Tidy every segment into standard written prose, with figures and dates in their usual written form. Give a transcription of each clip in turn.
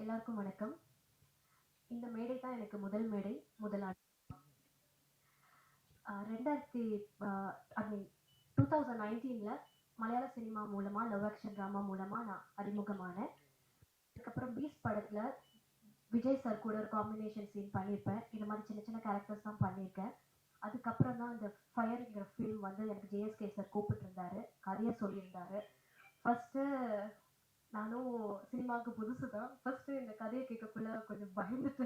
எல்லாருக்கும் வணக்கம். இந்த மேடை தான் எனக்கு முதல் மேடை, முதல் ஆண்டு. 2019ல மலையாள சினிமா மூலமா லவ் ஆக்ஷன் டிராமா மூலமா நான் அறிமுகமானேன். அதுக்கப்புறம் பீஸ் படத்துல விஜய் சார் கூட ஒரு காம்பினேஷன் சீன் பண்ணியிருப்பேன். இந்த மாதிரி சின்ன சின்ன கேரக்டர்ஸ் தான் பண்ணியிருக்கேன். அதுக்கப்புறம் தான் இந்த ஃபயர்ங்கிற ஃபிலிம் வந்து எனக்கு ஜேஎஸ்கே சார் கூப்பிட்டு இருந்தாரு, கதையை சொல்லியிருந்தாரு. ஃபர்ஸ்ட்டு நானும் சினிமாவுக்கு புதுசு தான். ஃபர்ஸ்ட்டு இந்த கதையை கேட்கக்குள்ள கொஞ்சம் பயந்துட்டு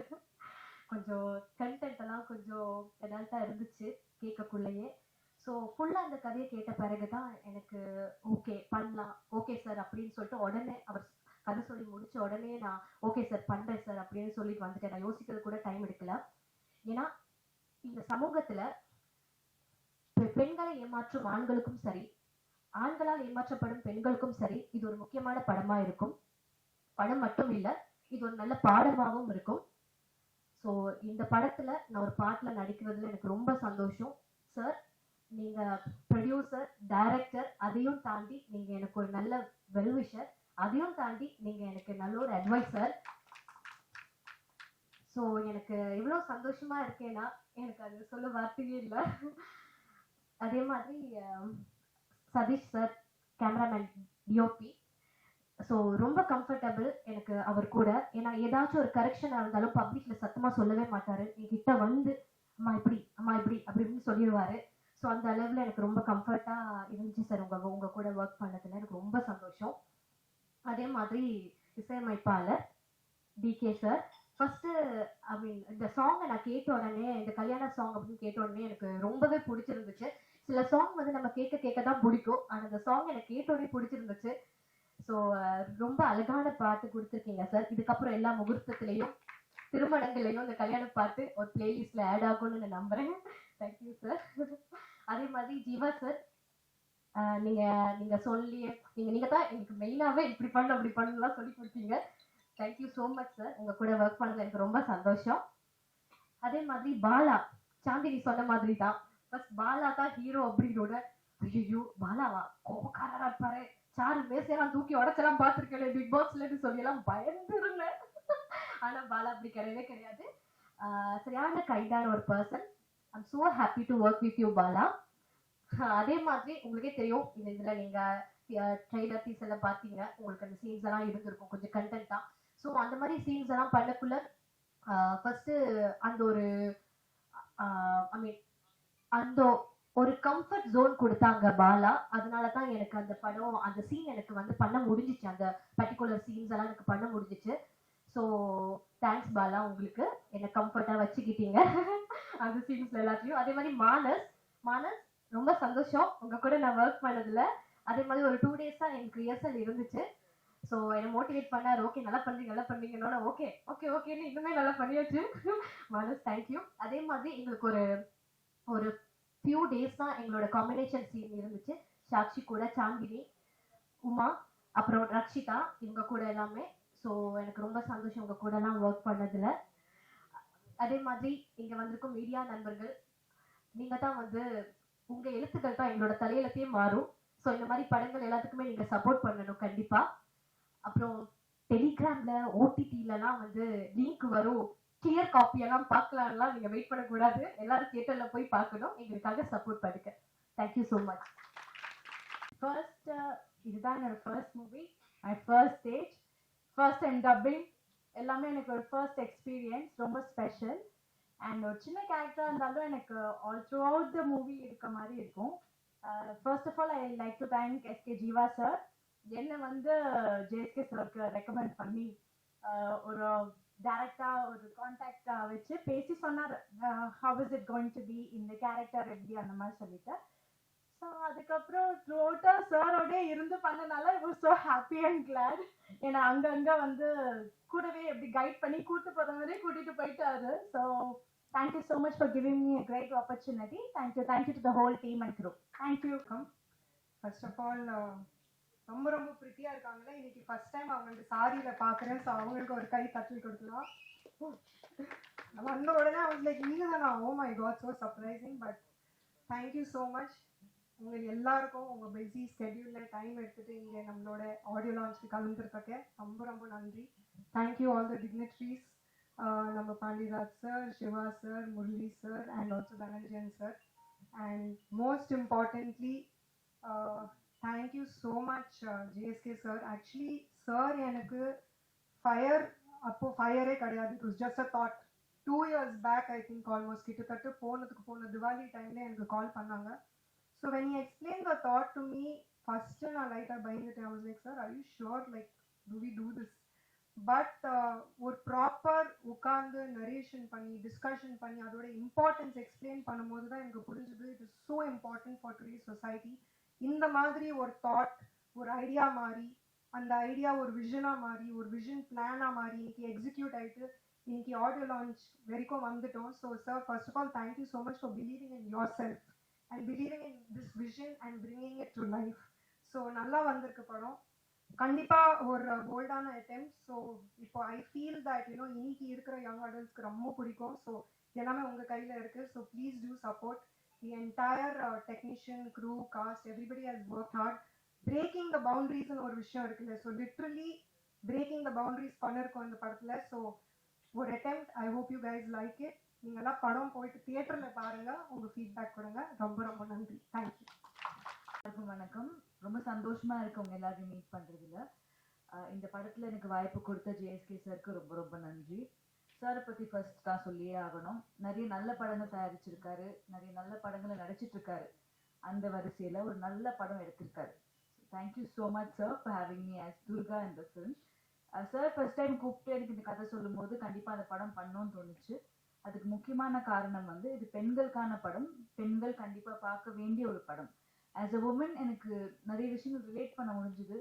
கொஞ்சம் கண்டென்ட் எல்லாம் கொஞ்சம் எடால்ட்டாக இருந்துச்சு கேட்கக்குள்ளேயே. ஸோ ஃபுல்லாக அந்த கதையை கேட்ட பிறகு தான் எனக்கு ஓகே பண்ணலாம், ஓகே சார் அப்படின்னு சொல்லிட்டு உடனே அவர் கதை சொல்லி முடிச்ச உடனே நான் ஓகே சார் பண்ணுறேன் சார் அப்படின்னு சொல்லிட்டு வந்துட்டேன். நான் யோசிக்கிறது கூட டைம் எடுக்கல. ஏன்னா இந்த சமூகத்துல பெண்களை ஏமாற்றும் ஆண்களுக்கும் சரி, ஆண்களால் ஏமாற்றப்படும் பெண்களுக்கும் சரி, இது ஒரு முக்கியமான படமா இருக்கும். படம் மட்டும் இல்ல, இது ஒரு நல்ல பாடமாகவும் இருக்கும். ஸோ இந்த படத்துல நான் ஒரு பாட்டுல நடிக்கிறதுல எனக்கு ரொம்ப சந்தோஷம். சார், நீங்க ப்ரொடியூசர், டைரக்டர், அதையும் தாண்டி நீங்க எனக்கு ஒரு நல்ல வெல்விஷர், அதையும் தாண்டி நீங்க எனக்கு நல்ல ஒரு அட்வைசர். ஸோ எனக்கு எவ்வளோ சந்தோஷமா இருக்கேன்னா எனக்கு அது சொல்ல வார்த்தையே இல்லை. அதே மாதிரி Sathish sir, cameraman, DOP, so ரொம்ப கம்ஃபர்டபுள் எனக்கு அவர் கூட. ஏன்னா ஏதாச்சும் ஒரு கரெக்ஷனாக இருந்தாலும் பப்ளிக்ல சத்தமா சொல்லவே மாட்டாரு, என்கிட்ட வந்து அம்மா இப்படி அம்மா இப்படி அப்படி இப்படின்னு சொல்லிடுவாரு. ஸோ அந்த அளவில் எனக்கு ரொம்ப கம்ஃபர்ட்டா இருந்துச்சு சார் உங்க கூட ஒர்க் பண்ணதுல எனக்கு ரொம்ப சந்தோஷம். அதே மாதிரி இசையமைப்பாளர் டிகே சார், ஃபர்ஸ்ட் ஐ மீன் இந்த சாங்கை நான் கேட்ட உடனே, இந்த கல்யாண சாங் அப்படின்னு கேட்ட உடனே எனக்கு ரொம்பவே பிடிச்சிருந்துச்சு. சில சாங் வந்து நம்ம கேட்க கேட்க தான் பிடிக்கும், ஆனால் இந்த சாங் எனக்கு கேட்ட உடனே பிடிச்சிருந்துச்சு. ஸோ ரொம்ப அழகான பாட்டு கொடுத்துருக்கீங்க சார். இதுக்கப்புறம் எல்லா முகூர்த்தத்திலையும் திருமணங்களையும் இந்த கல்யாண பாட்டு ஒரு பிளேலிஸ்ட்ல ஆட் ஆகும்னு நான் நம்புறேன். Thank you sir. அதே மாதிரி ஜீவா சார், நீங்க நீங்க சொல்லி நீங்க தான் எனக்கு மெயினாவே இப்படி பண்ணு அப்படி பண்ணுலாம் சொல்லி கொடுத்தீங்க. Thank you so much sir. உங்க கூட ஒர்க் பண்ணது எனக்கு ரொம்ப சந்தோஷம். அதே மாதிரி பாலா, சாந்தினி சொன்ன மாதிரி தான், ஃபர்ஸ்ட் பாலா தான் ஹீரோ அப்படின்னோட ஐயோ பாலாவா கோபக்காரரா இருப்பாரு, சாரு மேசையெல்லாம் தூக்கி உடச்செல்லாம் பார்த்துருக்கேன் பிக் பாஸ்லன்னு சொல்லி எல்லாம் பயந்துருந்தேன். ஆனா பாலா அப்படி கிடையவே கிடையாது. சரியான கைண்டான ஒரு person. I'm so happy to work with you Bala. அதே மாதிரி உங்களுக்கே தெரியும், இதுல நீங்க ட்ரெய்லர் டீஸ் எல்லாம் பார்த்தீங்க, உங்களுக்கு அந்த சீன்ஸ் எல்லாம் இருந்திருக்கும் கொஞ்சம் கண்டென்ட்டா. ஸோ அந்த மாதிரி சீன்ஸ் எல்லாம் பண்ணக்குள்ள ஃபர்ஸ்ட் அந்த ஒரு ஐ மீன் அந்த ஒரு கம்ஃபர்ட் ஜோன் கொடுத்தாங்க பாலா. அதனால தான் எனக்கு அந்த படம் அந்த சீன் எனக்கு வந்து பண்ண முடிஞ்சிச்சு, அந்த பர்டிகுலர் சீன்ஸ் எல்லாம் எனக்கு பண்ண முடிஞ்சிச்சு. ஸோ தேங்க்ஸ் பாலா, உங்களுக்கு என்ன கம்ஃபர்ட்டா வச்சுக்கிட்டீங்க அந்த சீன்ஸ்ல எல்லாத்தையும். அதே மாதிரி மானஸ், மானஸ் ரொம்ப சந்தோஷம் உங்க கூட நான் ஒர்க் பண்ணதுல. அதே மாதிரி ஒரு 2 days தான் எனக்கு ரிஹர்சல் இருந்துச்சு. ஸோ என்னை மோட்டிவேட் பண்ணாரு, ஓகே நல்லா பண்றீங்க நல்லா பண்றீங்கன்னு. ஓகே ஓகே ஓகேன்னு இன்னுமே நல்லா பண்ணியாச்சு. மானஸ் தேங்க்யூ. அதே மாதிரி எங்களுக்கு ஒரு ஒரு ஃபியூ டேஸ் தான் எங்களோட காம்பினேஷன் சீன் இருந்துச்சு. சாக்ஷி கூட, சாந்தினி, உமா, அப்புறம் ரக்ஷிதா, இவங்க கூட எல்லாமே. ஸோ எனக்கு ரொம்ப சந்தோஷம் உங்க கூட எல்லாம் ஒர்க் பண்ணதுல. அதே மாதிரி இங்க வந்திருக்கும் மீடியா நண்பர்கள், நீங்க தான் வந்து உங்க எழுத்துக்கள் தான் எங்களோட தலையெழுத்தையே மாறும். ஸோ இந்த மாதிரி படங்கள் எல்லாத்துக்குமே நீங்க சப்போர்ட் பண்ணணும் கண்டிப்பா. அப்புறம் டெலிகிராம்ல ஓடிடிலலாம் வந்து லிங்க் வரும், கிளியர் காப்பி எல்லாம் பார்க்கலாம்லாம் நீங்க வெயிட் பண்ணக்கூடாது, எல்லாரும் தியேட்டர்ல போய் பார்க்கணும், எங்களுக்காக சப்போர்ட் பண்ணுங்க. Thank you so much. ஃபர்ஸ்ட் இதுதான் என்னோட first movie, my first stage, first and dubbing எல்லாமே எனக்கு ஒரு ஃபர்ஸ்ட் எக்ஸ்பீரியன்ஸ், ரொம்ப ஸ்பெஷல். அண்ட் ஒரு சின்ன கேரக்டராக இருந்தாலும் எனக்கு all throughout the movie இருக்க மாதிரி இருக்கும். First of all I like to thank SK Jeeva sir. என்னை வந்து ஜேஎஸ்கே சாருக்கு ரெக்கமெண்ட் பண்ணி ஒரு டைரக்டா ஒரு கான்டாக்ட் வச்சு பேசி சொன்னார், how is it going to be இந்த கேரக்டர் எப்படி அந்த மாதிரி சொல்லிட்டு. ஸோ அதுக்கப்புறம் த்ரூ அவுட்டா சாரோடய இருந்து பண்ணனால I was so happy and glad. ஏன்னா அங்கங்க வந்து கூடவே எப்படி கைட் பண்ணி கூட்டு போகிற மாதிரி கூட்டிட்டு போயிட்டாரு. So thank you so much for giving me a great opportunity. Thank you to the whole team and crew. Thank you. First of all ரொம்ப ரொம்ப ப்ரிட்டியா இருக்காங்களே, இன்னைக்கு ஃபர்ஸ்ட் டைம் அவங்களுக்கு சாரியில பாக்குறேன். ஸோ அவங்களுக்கு ஒரு கை தட்டல் கொடுக்கலாம். வந்த உடனே அவங்க லைக் நீங்க தானா, oh my God so surprising. But thank you so much. உங்களுக்கு எல்லாருக்கும் உங்க பிஸி ஸ்கெடியூல்ல டைம் எடுத்துட்டு இங்கே நம்மளோட ஆடியோ லான்ச்சுக்கு கலந்துருக்க ரொம்ப ரொம்ப நன்றி. Thank you all the dignitaries, நம்ம Pandiraj sir, Siva sir, Murali sir, and also Dhananjayan sir. And most importantly, thank you so much, JSK sir. Actually, sir எனக்கு ஃபயர் அப்போ ஃபயரே கிடையாது. It was just a thought. 2 years back I think almost கிட்டத்தட்ட போன திவாலி டைம்ல எனக்கு call பண்ணாங்க. So when you explain the thought to me, first நான் லைட்டாக பயந்துட்டேன். I was like sir, are you sure, like do we do this? But ஒரு proper உட்காந்து நரேஷன் பண்ணி டிஸ்கஷன் பண்ணி அதோட இம்பார்ட்டன்ஸ் எக்ஸ்பிளைன் பண்ணும்போது தான் எனக்கு புரிஞ்சுது it is so important for today society. இந்த மாதிரி ஒரு தாட், ஒரு ஐடியா மாறி, அந்த ஐடியா ஒரு விஷனாக மாறி, ஒரு விஷன் பிளானாக மாறி இன்னைக்கு எக்ஸிக்யூட் ஆகிட்டு இன்னைக்கு ஆடியோ லான்ச் வரைக்கும் வந்துட்டோம். So sir, first of all thank you so much for believing in yourself and believing in this vision and bringing it to life. So நல்லா வந்திருக்கு படம். கண்டிப்பா ஒரு போல்டான அட்டெம்ப்ட். ஸோ இப்போ ஐ ஃபீல் தட் யூனோ இன்னைக்கு இருக்கிற யங் அடல்ட்ஸ்க்கு ரொம்ப பிடிக்கும். ஸோ எல்லாமே உங்க கையில இருக்கு. So please do support. The entire technician, crew, cast, everybody has work hard. Breaking the பவுண்டரிஸ்னு ஒரு விஷயம் இருக்குல்ல, so literally breaking the boundaries பண்ணிருக்கோம் இந்த படத்துல. ஸோ ஒரு attempt. I hope you guys like it. நீங்கெல்லாம் படம் போயிட்டு தியேட்டர்ல பாருங்க, உங்க ஃபீட்பேக் கொடுங்க. ரொம்ப ரொம்ப நன்றி. தேங்க்யூ. வணக்கம். ரொம்ப சந்தோஷமா இருக்கு உங்க எல்லாரையும் மீட் பண்றதுல. இந்த படத்துல எனக்கு வாய்ப்பு கொடுத்த ஜேஎஸ்கே சாருக்கு ரொம்ப ரொம்ப நன்றி. சாரை பத்தி ஃபர்ஸ்ட் தான் சொல்லியே ஆகணும். நிறைய நல்ல படங்கள் தயாரிச்சிருக்காரு, நிறைய நல்ல படங்களை நடிச்சிட்டு இருக்காரு. அந்த வரிசையில ஒரு நல்ல படம் எடுத்திருக்காரு. Thank you so much sir for having me as Durga in the film. Sir first time கூப்பிட்டு எனக்கு இந்த கதை சொல்லும் போது கண்டிப்பா அந்த படம் பண்ணணும்னு தோணுச்சு. அதுக்கு முக்கியமான காரணம் வந்து இது பெண்களுக்கான படம், பெண்கள் கண்டிப்பா பார்க்க வேண்டிய ஒரு படம். ஆஸ் அ உமன் எனக்கு நிறைய விஷயங்கள் ரிலேட் பண்ண முடிஞ்சுது.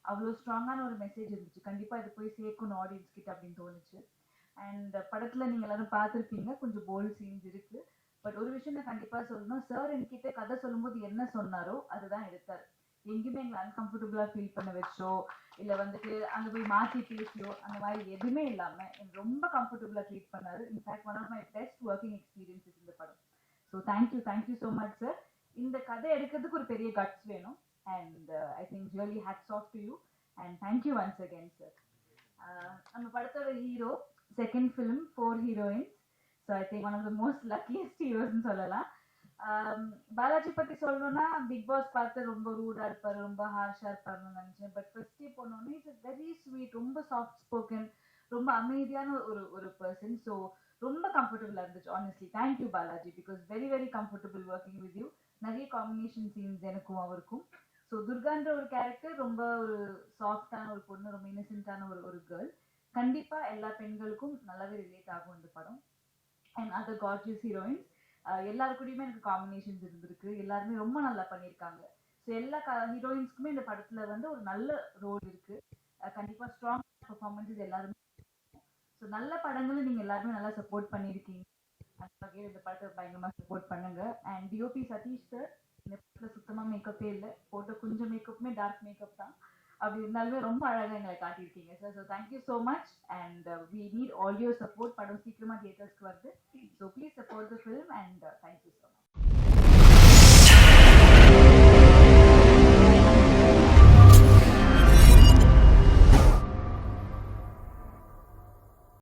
அவ்வளோ ஸ்ட்ராங்கான ஒரு மெசேஜ் இருந்துச்சு. கண்டிப்பா இது போய் சேர்க்கணும் ஆடியன்ஸ் கிட்ட அப்படின்னு தோணுச்சு. அண்ட் படத்துல நீங்க எல்லாரும் பார்த்துருப்பீங்க, கொஞ்சம் போல்ட் சீன்ஸ் இருக்கு. பட் ஒரு விஷயம் நான் கண்டிப்பா சொல்லணும், சார் என்கிட்ட கதை சொல்லும்போது என்ன சொன்னாரோ அதுதான் எடுத்தார். எங்கேயுமே எங்களை அன்கம்ஃபர்டபுளா ஃபீல் பண்ண வச்சோ இல்ல வந்துட்டு அங்க போய் மாத்தி பேசியோ அந்த மாதிரி எதுவுமே இல்லாம எனக்கு ரொம்ப கம்ஃபர்டபுளா ட்ரீட் பண்ணாரு. In fact one of my best working experiences இந்த படம். So thank you so much sir. இந்த கதை எடுக்கிறதுக்கு ஒரு பெரிய கட்ஸ் வேணும். And I think really hats off to you and thank you once again sir. நம்ம படத்தோட hero, second film, 4 heroines. So I think one of the most luckiest ஹீரோஸ்ன்னு சொல்லலாம். பாலாஜி பத்தி சொல்லணும்னா பிக் பாஸ் பார்த்து ரொம்ப ரூடா இருப்பாரு, ரொம்ப ஹார்ஷா இருப்பாருன்னு நினைச்சேன். பட் ஃபர்ஸ்ட் டே போனோடனே இட்ஸ் வெரி ஸ்வீட், ரொம்ப சாஃப்ட் ஸ்போக்கன், ரொம்ப அமைதியான ஒரு பர்சன். ஸோ ரொம்ப கம்ஃபர்டபுளா இருந்துச்சு honestly. Thank you Balaji, because very very comfortable working with you. நிறைய காம்பினேஷன் சீன்ஸ் எனக்கும் அவருக்கும். ஸோ துர்கான்ற ஒரு கேரக்டர் ரொம்ப ஒரு சாஃப்டான ஒரு பொண்ணு, ரொம்ப இன்னசென்ட்டான ஒரு கேர்ள். கண்டிப்பா எல்லா பெண்களுக்கும் நல்லாவே ரிலேட் ஆகும் இந்த படம். அண்ட் அதர் கார்ஜியஸ் ஹீரோயின்ஸ் எல்லாரு கூடயுமே எனக்கு காம்பினேஷன்ஸ் இருந்திருக்கு. எல்லாருமே ரொம்ப நல்லா பண்ணியிருக்காங்க. ஸோ எல்லா ஹீரோயின்ஸ்க்குமே இந்த படத்துல வந்து ஒரு நல்ல ரோல் இருக்கு. கண்டிப்பா ஸ்ட்ராங் பெர்ஃபார்மன்ஸஸ் எல்லாருமே. ஸோ நல்ல படங்களும் நீங்க எல்லாருமே நல்லா சப்போர்ட் பண்ணியிருக்கீங்க. அந்த வகையில் இந்த படத்தை பயங்கரமா சப்போர்ட் பண்ணுங்க. அண்ட் டிஓபி சதீஷ் சார், இந்த படத்துல சுத்தமா மேக்கப்பே இல்லை, போட்ட கொஞ்சம் மேக்கப்புமே டார்க் மேக்கப் தான். அப்படி இருந்தாலுமே ரொம்ப அழகா எங்களை காட்டியிருக்கீங்க சார். So thank you so much. And we need all your support. படம் சீக்கிரமா தியேட்டர்ஸ்க்கு வருது. So please support the film and thank you so much.